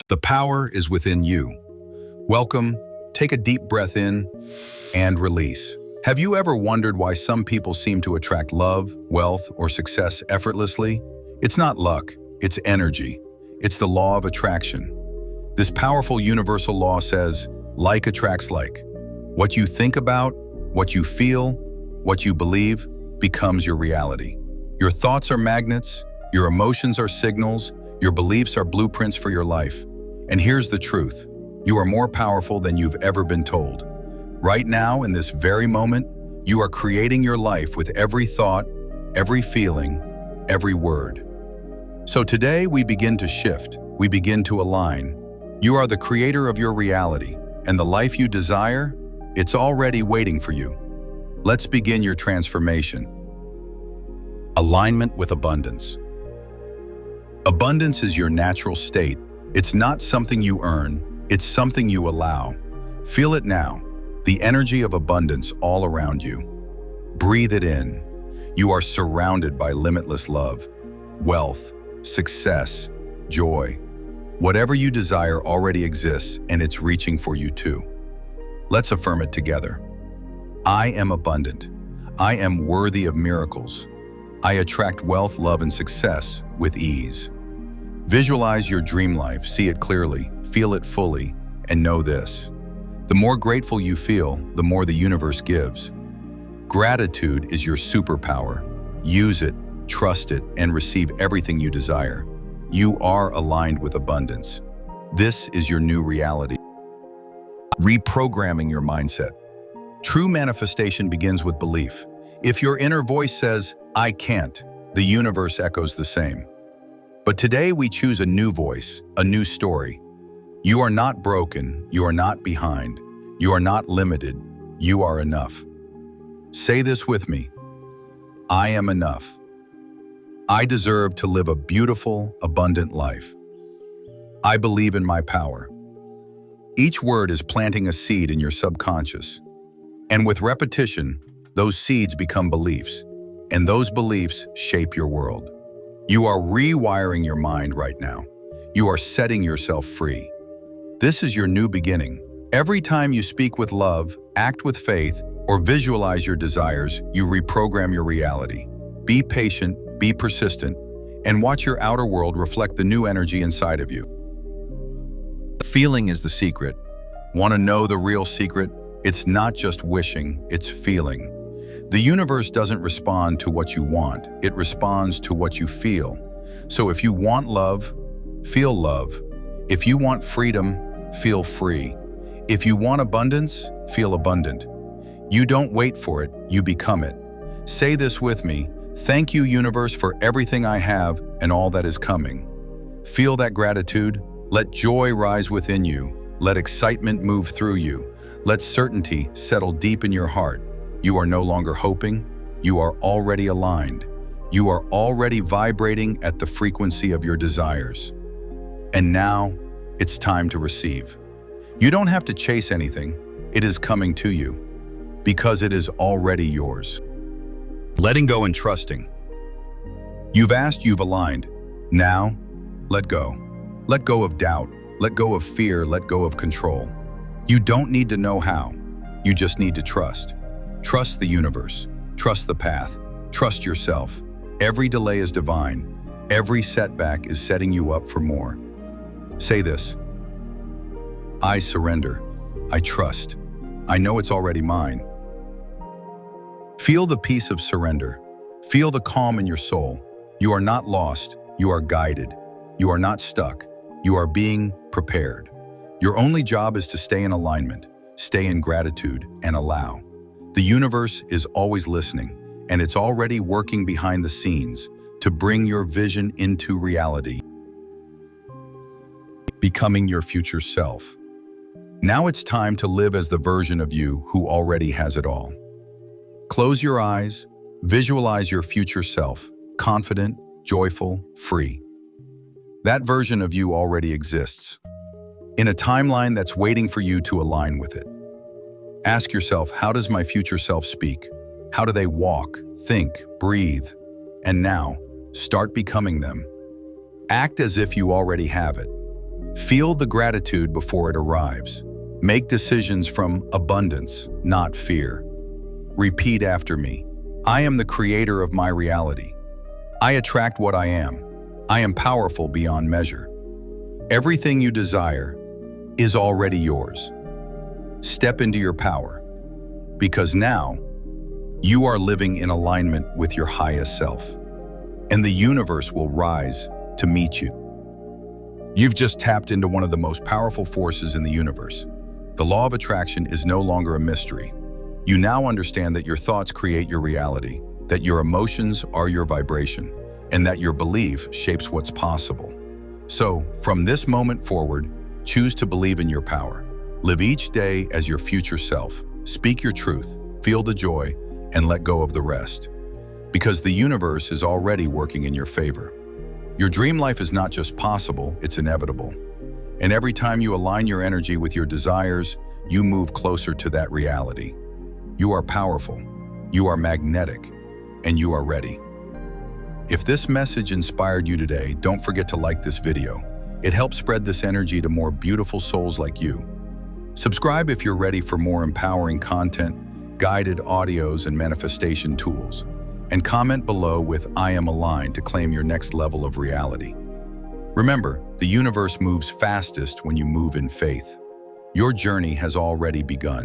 The power is within you. Welcome, take a deep breath in and release. Have you ever wondered why some people seem to attract love, wealth, or success effortlessly? It's not luck, it's energy. It's the law of attraction. This powerful universal law says, like attracts like. What you think about, what you feel, what you believe becomes your reality. Your thoughts are magnets, your emotions are signals, your beliefs are blueprints for your life. And here's the truth. You are more powerful than you've ever been told. Right now, in this very moment, you are creating your life with every thought, every feeling, every word. So today we begin to shift, we begin to align. You are the creator of your reality, and the life you desire, it's already waiting for you. Let's begin your transformation. Alignment with abundance. Abundance is your natural state. It's not something you earn, it's something you allow. Feel it now, the energy of abundance all around you. Breathe it in. You are surrounded by limitless love, wealth, success, joy. Whatever you desire already exists, and it's reaching for you too. Let's affirm it together. I am abundant. I am worthy of miracles. I attract wealth, love, and success with ease. Visualize your dream life, see it clearly, feel it fully, and know this. The more grateful you feel, the more the universe gives. Gratitude is your superpower. Use it, trust it, and receive everything you desire. You are aligned with abundance. This is your new reality. Reprogramming your mindset. True manifestation begins with belief. If your inner voice says, I can't, the universe echoes the same. But today we choose a new voice, a new story. You are not broken, you are not behind, you are not limited, you are enough. Say this with me. I am enough. I deserve to live a beautiful, abundant life. I believe in my power. Each word is planting a seed in your subconscious. And with repetition, those seeds become beliefs, and those beliefs shape your world. You are rewiring your mind right now. You are setting yourself free. This is your new beginning. Every time you speak with love, act with faith, or visualize your desires, you reprogram your reality. Be patient, be persistent, and watch your outer world reflect the new energy inside of you. Feeling is the secret. Want to know the real secret? It's not just wishing, it's feeling. The universe doesn't respond to what you want, it responds to what you feel. So if you want love, feel love. If you want freedom, feel free. If you want abundance, feel abundant. You don't wait for it, you become it. Say this with me, thank you, universe, for everything I have and all that is coming. Feel that gratitude, let joy rise within you, let excitement move through you, let certainty settle deep in your heart. You are no longer hoping, you are already aligned. You are already vibrating at the frequency of your desires. And now, it's time to receive. You don't have to chase anything, it is coming to you, because it is already yours. Letting go and trusting. You've asked, you've aligned. Now, let go. Let go of doubt, let go of fear, let go of control. You don't need to know how, you just need to trust. Trust the universe, trust the path, trust yourself. Every delay is divine. Every setback is setting you up for more. Say this. I surrender. I trust. I know it's already mine. Feel the peace of surrender. Feel the calm in your soul. You are not lost. You are guided. You are not stuck. You are being prepared. Your only job is to stay in alignment, stay in gratitude, and allow. The universe is always listening, and it's already working behind the scenes to bring your vision into reality. Becoming your future self. Now it's time to live as the version of you who already has it all. Close your eyes, visualize your future self, confident, joyful, free. That version of you already exists, in a timeline that's waiting for you to align with it. Ask yourself, how does my future self speak? How do they walk, think, breathe? And now, start becoming them. Act as if you already have it. Feel the gratitude before it arrives. Make decisions from abundance, not fear. Repeat after me. I am the creator of my reality. I attract what I am. I am powerful beyond measure. Everything you desire is already yours. Step into your power, because now you are living in alignment with your highest self, and the universe will rise to meet you. You've just tapped into one of the most powerful forces in the universe. The law of attraction is no longer a mystery. You now understand that your thoughts create your reality, that your emotions are your vibration, and that your belief shapes what's possible. So, from this moment forward, choose to believe in your power. Live each day as your future self. Speak your truth, feel the joy, and let go of the rest. Because the universe is already working in your favor. Your dream life is not just possible, it's inevitable. And every time you align your energy with your desires, you move closer to that reality. You are powerful, you are magnetic, and you are ready. If this message inspired you today, don't forget to like this video. It helps spread this energy to more beautiful souls like you. Subscribe if you're ready for more empowering content, guided audios, and manifestation tools. And comment below with "I am aligned" to claim your next level of reality. Remember, the universe moves fastest when you move in faith. Your journey has already begun.